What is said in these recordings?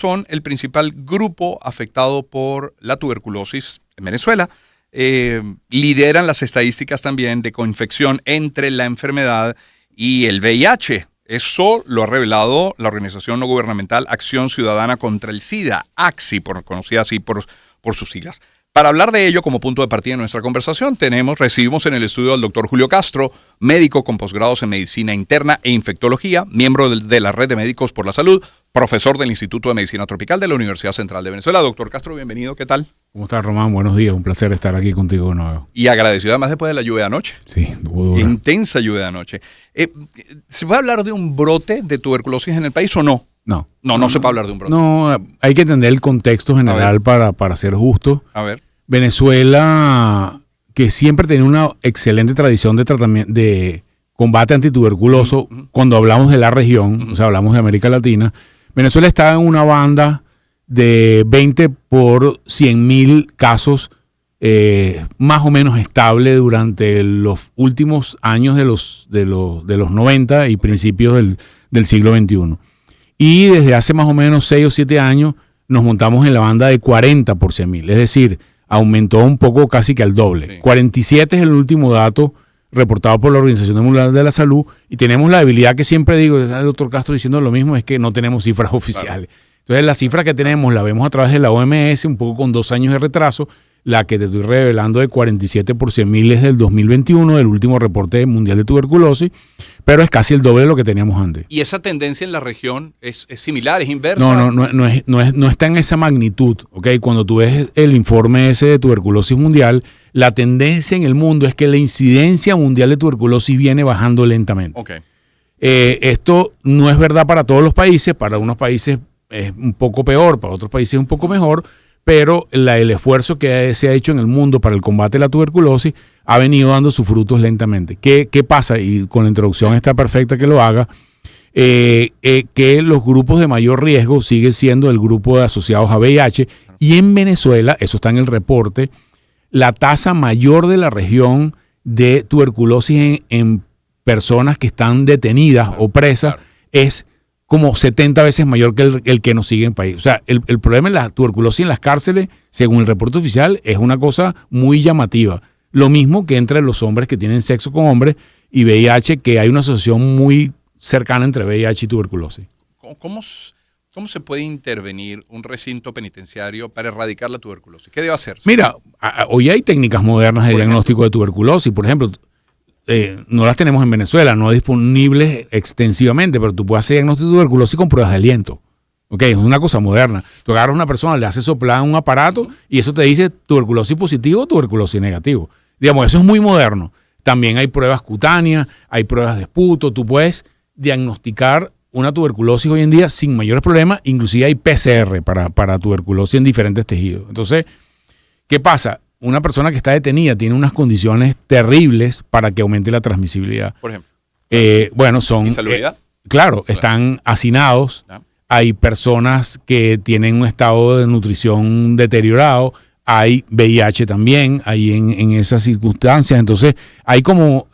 son el principal grupo afectado por la tuberculosis en Venezuela. Lideran las estadísticas también de coinfección entre la enfermedad y el VIH. Eso lo ha revelado la organización no gubernamental Acción Ciudadana contra el SIDA, ACSI, conocida así por sus siglas. Para hablar de ello, como punto de partida de nuestra conversación, recibimos en el estudio al doctor Julio Castro, médico con posgrados en Medicina Interna e Infectología, miembro de la Red de Médicos por la Salud, profesor del Instituto de Medicina Tropical de la Universidad Central de Venezuela. Doctor Castro, bienvenido, ¿qué tal? ¿Cómo estás, Román? Buenos días, un placer estar aquí contigo de nuevo. Y agradecido además después de la lluvia de anoche. Sí, dura. Intensa lluvia de anoche. ¿Se puede hablar de un brote de tuberculosis en el país o no? No se puede hablar de un brote. No, hay que entender el contexto general para ser justo. A ver. Venezuela, que siempre tenía una excelente tradición de tratamiento, de combate antituberculoso, cuando hablamos de la región, o sea, hablamos de América Latina, Venezuela está en una banda de 20 por 100.000 casos, más o menos estable durante los últimos años de los 90 y principios del siglo XXI. Y desde hace más o menos 6 o 7 años nos montamos en la banda de 40 por 100.000, es decir, aumentó un poco casi que al doble. Sí. 47 es el último dato reportado por la Organización Mundial de la Salud, y tenemos la debilidad que siempre digo, el doctor Castro diciendo lo mismo, es que no tenemos cifras oficiales. Claro. Entonces la cifra que tenemos la vemos a través de la OMS, un poco con 2 años de retraso. La que te estoy revelando de 47 por 100.000 es del 2021, el último reporte mundial de tuberculosis, pero es casi el doble de lo que teníamos antes. ¿Y esa tendencia en la región es similar, es inversa? No está en esa magnitud, ¿ok? Cuando tú ves el informe ese de tuberculosis mundial, la tendencia en el mundo es que la incidencia mundial de tuberculosis viene bajando lentamente. Okay. Esto no es verdad para todos los países, para unos países es un poco peor, para otros países un poco mejor, pero el esfuerzo que se ha hecho en el mundo para el combate de la tuberculosis ha venido dando sus frutos lentamente. ¿Qué pasa? Y con la introducción está perfecta que lo haga, que los grupos de mayor riesgo siguen siendo el grupo de asociados a VIH, y en Venezuela, eso está en el reporte, la tasa mayor de la región de tuberculosis en personas que están detenidas o presas es como 70 veces mayor que el que nos sigue en el país. O sea, el problema de la tuberculosis en las cárceles, según el reporte oficial, es una cosa muy llamativa. Lo mismo que entre los hombres que tienen sexo con hombres y VIH, que hay una asociación muy cercana entre VIH y tuberculosis. ¿Cómo se puede intervenir un recinto penitenciario para erradicar la tuberculosis? ¿Qué debe hacerse? Mira, hoy hay técnicas modernas de diagnóstico de tuberculosis. Por ejemplo, no las tenemos en Venezuela, no disponibles extensivamente, pero tú puedes hacer diagnóstico de tuberculosis con pruebas de aliento. Okay, es una cosa moderna. Tú agarras a una persona, le haces soplar un aparato y eso te dice tuberculosis positivo o tuberculosis negativo. Digamos, eso es muy moderno. También hay pruebas cutáneas, hay pruebas de esputo. Tú puedes diagnosticar una tuberculosis hoy en día sin mayores problemas. Inclusive hay PCR para tuberculosis en diferentes tejidos. Entonces, ¿qué pasa? Una persona que está detenida tiene unas condiciones terribles para que aumente la transmisibilidad. Por ejemplo. ¿Y salubridad? Claro, están hacinados. Hay personas que tienen un estado de nutrición deteriorado. Hay VIH también, hay en esas circunstancias. Entonces, hay como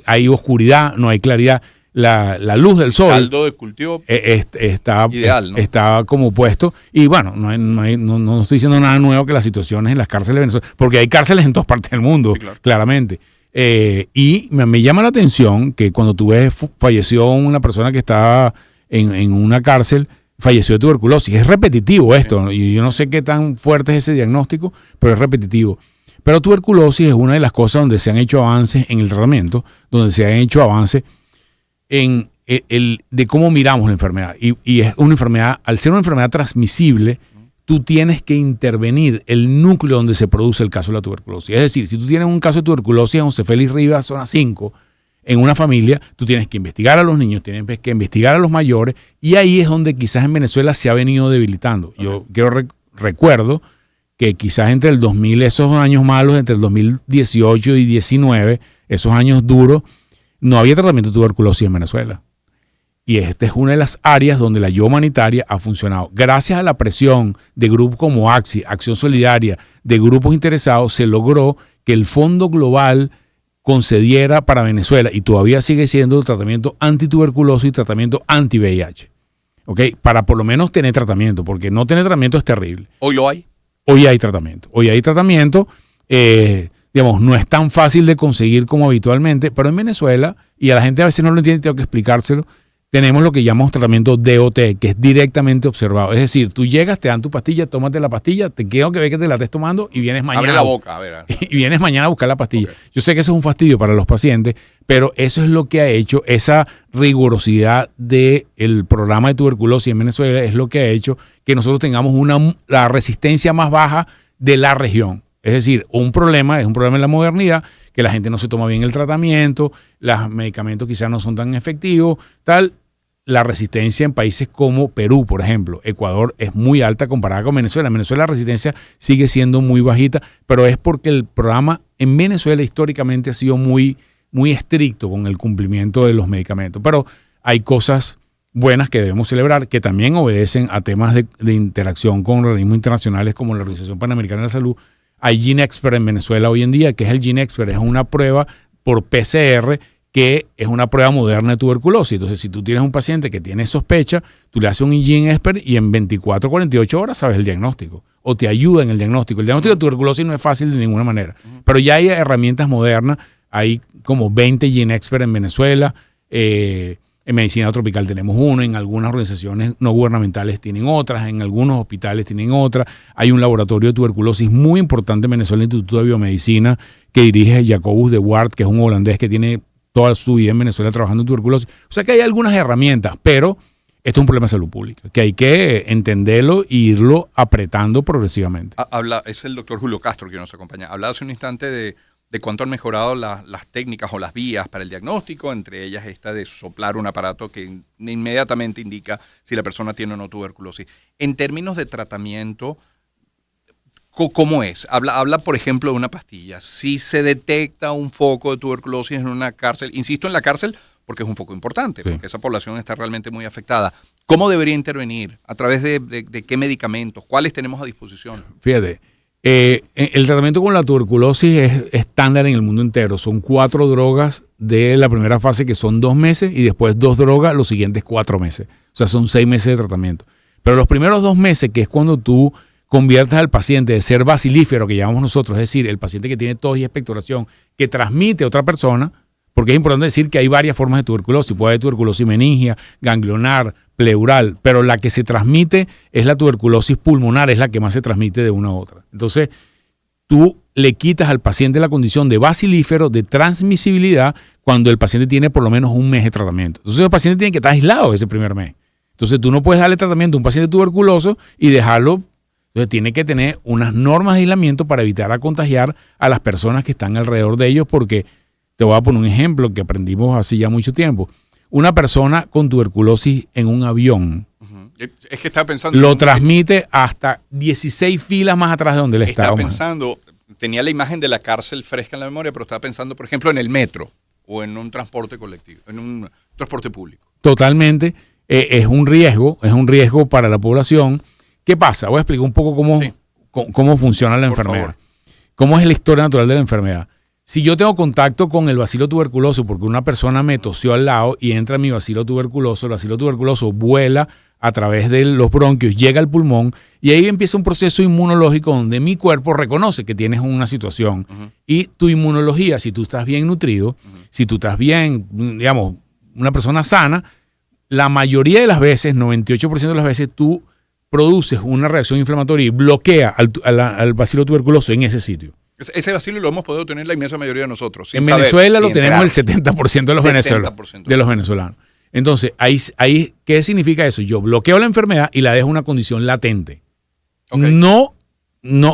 hay oscuridad, no hay claridad. La luz del sol. Caldo de cultivo está ideal, ¿no? Está como puesto. Y bueno, no estoy diciendo nada nuevo que las situaciones en las cárceles de Venezuela, porque hay cárceles en todas partes del mundo, sí, claro, claramente. Y me llama la atención que cuando tú ves, falleció una persona que estaba en una cárcel, falleció de tuberculosis. Es repetitivo esto, ¿no? Y yo no sé qué tan fuerte es ese diagnóstico, pero es repetitivo. Pero tuberculosis es una de las cosas donde se han hecho avances en el tratamiento, donde se han hecho avances en de cómo miramos la enfermedad. Y es una enfermedad, al ser una enfermedad transmisible, tú tienes que intervenir el núcleo donde se produce el caso de la tuberculosis. Es decir, si tú tienes un caso de tuberculosis en José Félix Rivas, zona 5, en una familia, tú tienes que investigar a los niños, tienes que investigar a los mayores, y ahí es donde quizás en Venezuela se ha venido debilitando. Okay. Yo recuerdo que quizás entre el 2000, esos años malos, entre el 2018 y 2019, esos años duros, no había tratamiento de tuberculosis en Venezuela. Y esta es una de las áreas donde la ayuda humanitaria ha funcionado. Gracias a la presión de grupos como ACSI, Acción Solidaria, de grupos interesados, se logró que el Fondo Global concediera para Venezuela, y todavía sigue siendo, tratamiento antituberculosis y tratamiento anti-VIH. ¿ok? Para por lo menos tener tratamiento, porque no tener tratamiento es terrible. ¿Hoy lo hay? Hoy hay tratamiento. Digamos, no es tan fácil de conseguir como habitualmente, pero en Venezuela, y a la gente a veces no lo entiende, tengo que explicárselo, tenemos lo que llamamos tratamiento DOT, que es directamente observado. Es decir, tú llegas, te dan tu pastilla, tómate la pastilla, te quiero que ve que te la estés tomando y vienes mañana. Abre la boca, a ver. Y vienes mañana a buscar la pastilla. Okay. Yo sé que eso es un fastidio para los pacientes, pero eso es lo que ha hecho, esa rigurosidad del programa de tuberculosis en Venezuela es lo que ha hecho que nosotros tengamos la resistencia más baja de la región. Es decir, es un problema en la modernidad, que la gente no se toma bien el tratamiento, los medicamentos quizás no son tan efectivos, tal. La resistencia en países como Perú, por ejemplo, Ecuador, es muy alta comparada con Venezuela. En Venezuela la resistencia sigue siendo muy bajita, pero es porque el programa en Venezuela históricamente ha sido muy, muy estricto con el cumplimiento de los medicamentos. Pero hay cosas buenas que debemos celebrar, que también obedecen a temas de interacción con organismos internacionales como la Organización Panamericana de la Salud. Hay GeneXpert en Venezuela hoy en día, que es el GeneXpert, es una prueba por PCR, que es una prueba moderna de tuberculosis. Entonces, si tú tienes un paciente que tiene sospecha, tú le haces un GeneXpert y en 24 o 48 horas sabes el diagnóstico, o te ayuda en el diagnóstico. El diagnóstico de tuberculosis no es fácil de ninguna manera, pero ya hay herramientas modernas, hay como 20 GeneXpert en Venezuela, en medicina tropical tenemos uno, en algunas organizaciones no gubernamentales tienen otras, en algunos hospitales tienen otras. Hay un laboratorio de tuberculosis muy importante en Venezuela, el Instituto de Biomedicina, que dirige Jacobus de Waard, que es un holandés que tiene toda su vida en Venezuela trabajando en tuberculosis. O sea que hay algunas herramientas, pero esto es un problema de salud pública, que hay que entenderlo e irlo apretando progresivamente. Es el doctor Julio Castro quien nos acompaña. Hablaba hace un instante de cuánto han mejorado las técnicas o las vías para el diagnóstico, entre ellas esta de soplar un aparato que inmediatamente indica si la persona tiene o no tuberculosis. En términos de tratamiento, ¿cómo es? Habla, por ejemplo, de una pastilla. Si se detecta un foco de tuberculosis en una cárcel, insisto en la cárcel porque es un foco importante, sí, porque esa población está realmente muy afectada. ¿Cómo debería intervenir? ¿A través de qué medicamentos? ¿Cuáles tenemos a disposición? Fíjate, el tratamiento con la tuberculosis es estándar en el mundo entero. Son 4 drogas de la primera fase, que son 2 meses, y después 2 drogas los siguientes 4 meses. O sea, son 6 meses de tratamiento. Pero los primeros 2 meses, que es cuando tú conviertas al paciente de ser bacilífero, que llamamos nosotros, es decir, el paciente que tiene tos y expectoración, que transmite a otra persona, porque es importante decir que hay varias formas de tuberculosis. Puede haber tuberculosis meningia, ganglionar, pleural, pero la que se transmite es la tuberculosis pulmonar, es la que más se transmite de una a otra. Entonces, tú le quitas al paciente la condición de bacilífero, de transmisibilidad, cuando el paciente tiene por lo menos 1 mes de tratamiento. Entonces, el paciente tiene que estar aislado ese primer mes. Entonces, tú no puedes darle tratamiento a un paciente tuberculoso y dejarlo. Entonces, tiene que tener unas normas de aislamiento para evitar a contagiar a las personas que están alrededor de ellos, porque te voy a poner un ejemplo que aprendimos hace ya mucho tiempo. Una persona con tuberculosis en un avión, es que estaba pensando, lo transmite hasta 16 filas más atrás de donde él estaba. Estaba pensando, tenía la imagen de la cárcel fresca en la memoria, pero estaba pensando, por ejemplo, en el metro o en un transporte colectivo, en un transporte público. Totalmente, es un riesgo para la población. ¿Qué pasa? Voy a explicar un poco cómo funciona la enfermedad. ¿Cómo es la historia natural de la enfermedad? Si yo tengo contacto con el bacilo tuberculoso porque una persona me tosió al lado y entra mi bacilo tuberculoso, el bacilo tuberculoso vuela a través de los bronquios, llega al pulmón y ahí empieza un proceso inmunológico donde mi cuerpo reconoce que tienes una situación y tu inmunología, si tú estás bien nutrido, si tú estás bien, digamos, una persona sana, la mayoría de las veces, 98% de las veces, tú produces una reacción inflamatoria y bloquea al bacilo tuberculoso en ese sitio. Ese bacilo lo hemos podido tener la inmensa mayoría de nosotros. En Venezuela lo tenemos el 70% de los venezolanos. Entonces, ahí, ¿qué significa eso? Yo bloqueo la enfermedad y la dejo en una condición latente. Okay. No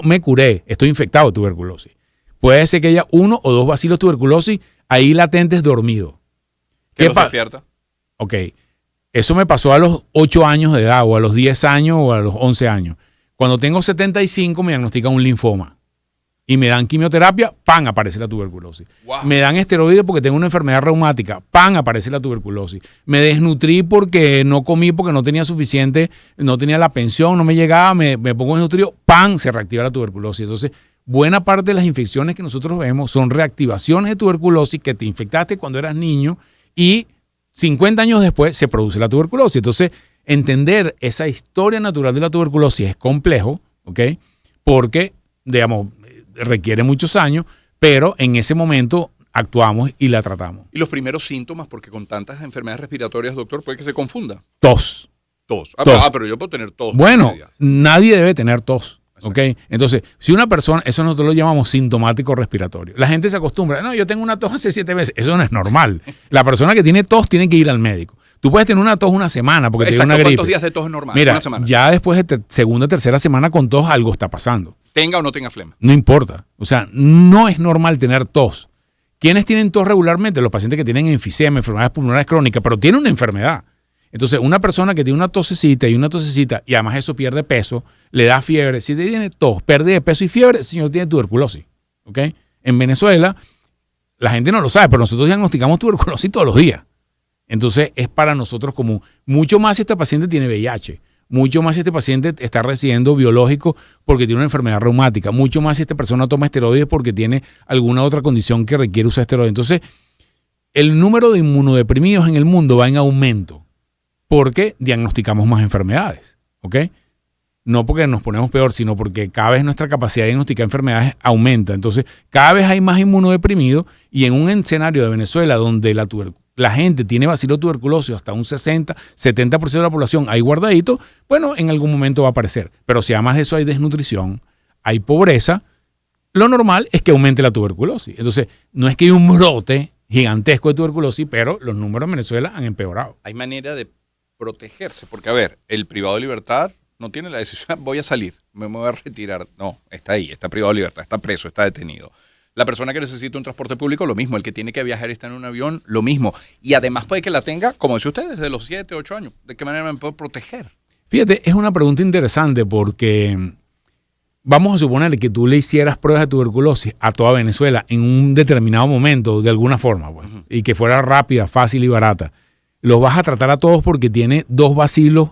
me curé, estoy infectado de tuberculosis. Puede ser que haya 1 o 2 bacilos tuberculosis ahí latentes dormidos. ¿Qué los despierta? Ok. Eso me pasó a los 8 años de edad, o a los 10 años, o a los 11 años. Cuando tengo 75 me diagnostican un linfoma. Y me dan quimioterapia, ¡pam!, aparece la tuberculosis. Wow. Me dan esteroides porque tengo una enfermedad reumática, ¡pam!, aparece la tuberculosis. Me desnutrí porque no comí, porque no tenía suficiente, no tenía la pensión, no me llegaba, me pongo desnutrido, ¡pam!, se reactiva la tuberculosis. Entonces, buena parte de las infecciones que nosotros vemos son reactivaciones de tuberculosis que te infectaste cuando eras niño y 50 años después se produce la tuberculosis. Entonces, entender esa historia natural de la tuberculosis es complejo, ¿ok? Porque, digamos, requiere muchos años, pero en ese momento actuamos y la tratamos. Y los primeros síntomas, porque con tantas enfermedades respiratorias, doctor, puede que se confunda. Tos. Tos. Pero yo puedo tener tos. Bueno, nadie debe tener tos. ¿Ok? Entonces, si una persona, eso nosotros lo llamamos sintomático respiratorio. La gente se acostumbra, no, yo tengo una tos hace 7 meses. Eso no es normal. La persona que tiene tos tiene que ir al médico. Tú puedes tener una tos una semana porque te dio una gripe. ¿Cuántos días de tos es normal? Mira, una semana. Ya después de segunda, tercera semana con tos algo está pasando. Tenga o no tenga flema. No importa. O sea, no es normal tener tos. ¿Quiénes tienen tos regularmente? Los pacientes que tienen enfisema, enfermedades pulmonares crónicas, pero tienen una enfermedad. Entonces, una persona que tiene una tosecita y además eso pierde peso, le da fiebre. Si tiene tos, pérdida de peso y fiebre, el señor tiene tuberculosis. ¿Ok? En Venezuela, la gente no lo sabe, pero nosotros diagnosticamos tuberculosis todos los días. Entonces, es para nosotros común. Mucho más si este paciente tiene VIH. Mucho más si este paciente está recibiendo biológico porque tiene una enfermedad reumática. Mucho más si esta persona toma esteroides porque tiene alguna otra condición que requiere usar esteroides. Entonces, el número de inmunodeprimidos en el mundo va en aumento porque diagnosticamos más enfermedades. ¿Ok? No porque nos ponemos peor, sino porque cada vez nuestra capacidad de diagnosticar enfermedades aumenta. Entonces, cada vez hay más inmunodeprimidos y en un escenario de Venezuela donde la gente tiene bacilotuberculosis, hasta un 60, 70% de la población hay guardadito, bueno, en algún momento va a aparecer. Pero si además de eso hay desnutrición, hay pobreza, lo normal es que aumente la tuberculosis. Entonces, no es que hay un brote gigantesco de tuberculosis, pero los números en Venezuela han empeorado. Hay manera de protegerse, porque a ver, el privado de libertad no tiene la decisión, voy a salir, me voy a retirar. No, está ahí, está privado de libertad, está preso, está detenido. La persona que necesita un transporte público, lo mismo. El que tiene que viajar y está en un avión, lo mismo. Y además puede que la tenga, como dice usted, desde los 7, 8 años. ¿De qué manera me puedo proteger? Fíjate, es una pregunta interesante porque vamos a suponer que tú le hicieras pruebas de tuberculosis a toda Venezuela en un determinado momento, de alguna forma, pues, y que fuera rápida, fácil y barata. Los vas a tratar a todos porque tiene 2 bacilos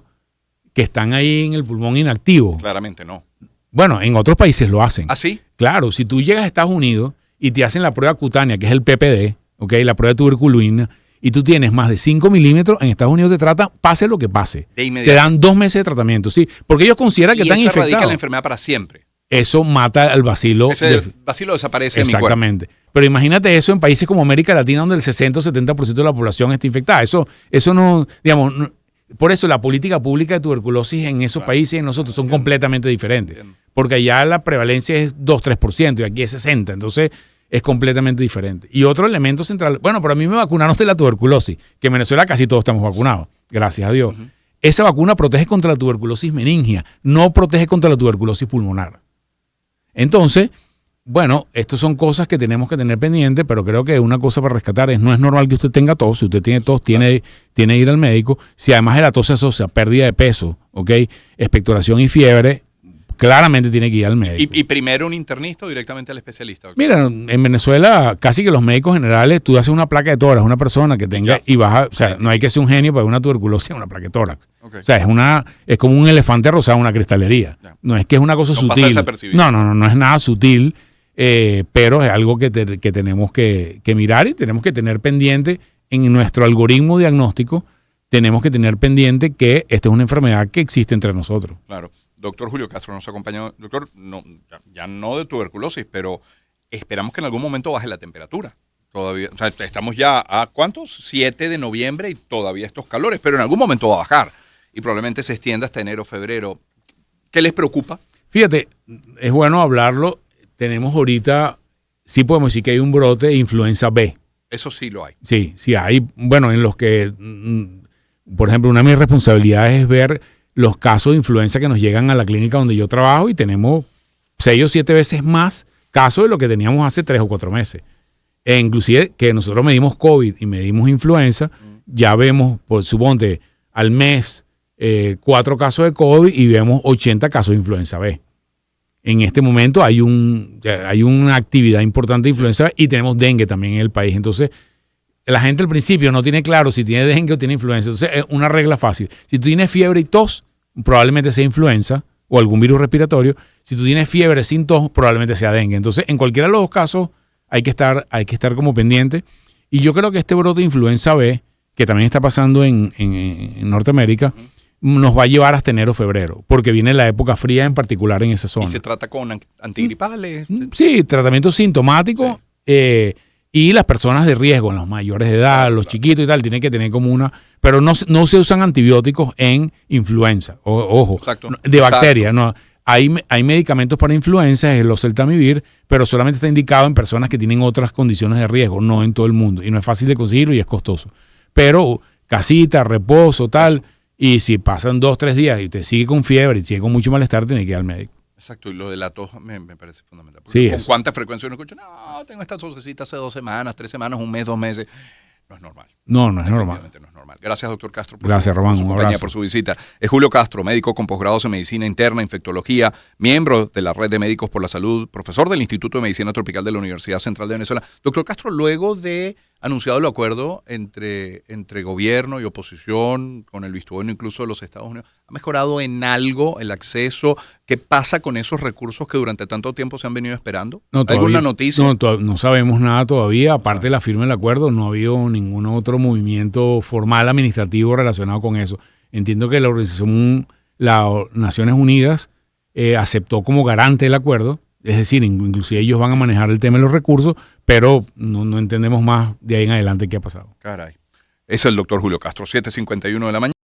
que están ahí en el pulmón inactivo. Claramente no. Bueno, en otros países lo hacen. ¿Ah, sí? Claro, si tú llegas a Estados Unidos y te hacen la prueba cutánea, que es el PPD, ¿okay? La prueba de tuberculina, y tú tienes más de 5 milímetros, en Estados Unidos te tratan, pase lo que pase. De inmediato. Te dan 2 meses de tratamiento, sí, porque ellos consideran que están infectados. Y eso erradica la enfermedad para siempre. Eso mata al bacilo. Ese bacilo desaparece en mi cuerpo. Exactamente. Pero imagínate eso en países como América Latina, donde el 60 o 70% de la población está infectada. Eso no, digamos, no, por eso la política pública de tuberculosis en esos países y en nosotros son completamente diferentes. Porque allá la prevalencia es 2-3% y aquí es 60%. Entonces es completamente diferente. Y otro elemento central, bueno, pero a mí me vacunaron de la tuberculosis, que en Venezuela casi todos estamos vacunados, gracias a Dios. Esa vacuna protege contra la tuberculosis meningia, no protege contra la tuberculosis pulmonar. Entonces, bueno, estas son cosas que tenemos que tener pendientes, pero creo que una cosa para rescatar es, no es normal que usted tenga tos. Si usted tiene tos, tiene que ir al médico. Si además de la tos se asocia pérdida de peso, ¿okay? Expectoración y fiebre, claramente tiene que ir al médico. ¿Y primero un internista o directamente al especialista? ¿Okay? Mira, en Venezuela casi que los médicos generales, tú haces una placa de tórax, una persona que tenga y baja, o sea, no hay que ser un genio para una tuberculosis, una placa de tórax. Okay. O sea, es como un elefante rosado en una cristalería. Ya. No es que es una cosa sutil. Pasa desapercibido. No es nada sutil, pero es algo que tenemos que mirar y tenemos que tener pendiente en nuestro algoritmo diagnóstico. Tenemos que tener pendiente que esta es una enfermedad que existe entre nosotros. Claro. Doctor Julio Castro nos acompañó. Doctor, no, ya no de tuberculosis, pero esperamos que en algún momento baje la temperatura. Todavía, o sea, estamos ya a ¿cuántos? 7 de noviembre y todavía estos calores, pero en algún momento va a bajar y probablemente se extienda hasta enero, febrero. ¿Qué les preocupa? Fíjate, es bueno hablarlo. Tenemos ahorita, sí podemos decir que hay un brote de influenza B. Eso sí lo hay. Sí hay. Bueno, en los que, por ejemplo, una de mis responsabilidades es ver los casos de influenza que nos llegan a la clínica donde yo trabajo y tenemos 6 o 7 veces más casos de lo que teníamos hace 3 o 4 meses. E inclusive que nosotros medimos COVID y medimos influenza, ya vemos, por suponte, al mes 4 casos de COVID y vemos 80 casos de influenza B. En este momento hay una actividad importante de influenza B y tenemos dengue también en el país. Entonces, la gente al principio no tiene claro si tiene dengue o tiene influenza. Entonces, es una regla fácil. Si tú tienes fiebre y tos, probablemente sea influenza o algún virus respiratorio. Si tú tienes fiebre sin tos, probablemente sea dengue. Entonces, en cualquiera de los 2 casos, hay que estar como pendiente. Y yo creo que este brote de influenza B, que también está pasando en Norteamérica, nos va a llevar hasta enero o febrero, porque viene la época fría en particular en esa zona. ¿Y se trata con antigripales? Sí, tratamiento sintomático. Sí. Y las personas de riesgo, los mayores de edad, los chiquitos y tal, tienen que tener como una... Pero no se usan antibióticos en influenza, ojo, Exacto. De bacterias. No. Hay medicamentos para influenza, el oseltamivir, pero solamente está indicado en personas que tienen otras condiciones de riesgo, no en todo el mundo. Y no es fácil de conseguirlo y es costoso. Pero casita, reposo, tal... Eso. Y si pasan 2 o 3 días y te sigue con fiebre y sigue con mucho malestar, tiene que ir al médico. Exacto, y lo de la tos me parece fundamental. Sí, ¿con cuánta frecuencia uno escucha? No, tengo esta tosecita hace 2 semanas, 3 semanas, 1 mes, 2 meses. No es normal. No es normal. No es normal. Gracias, doctor Castro, Gracias, Román, por su compañía, por su visita. Es Julio Castro, médico con posgrados en medicina interna, infectología, miembro de la Red de Médicos por la Salud, profesor del Instituto de Medicina Tropical de la Universidad Central de Venezuela. Doctor Castro, luego de anunciado el acuerdo entre gobierno y oposición, con el visto bueno incluso de los Estados Unidos, ¿ha mejorado en algo el acceso? ¿Qué pasa con esos recursos que durante tanto tiempo se han venido esperando? No, ¿Alguna noticia? No sabemos nada todavía. Aparte de la firma del acuerdo, no ha habido ningún otro movimiento formal administrativo relacionado con eso. Entiendo que la organización, las Naciones Unidas, aceptó como garante el acuerdo. Es decir, inclusive ellos van a manejar el tema de los recursos, pero no entendemos más de ahí en adelante qué ha pasado. Caray. Es el doctor Julio Castro, 7:51 de la mañana.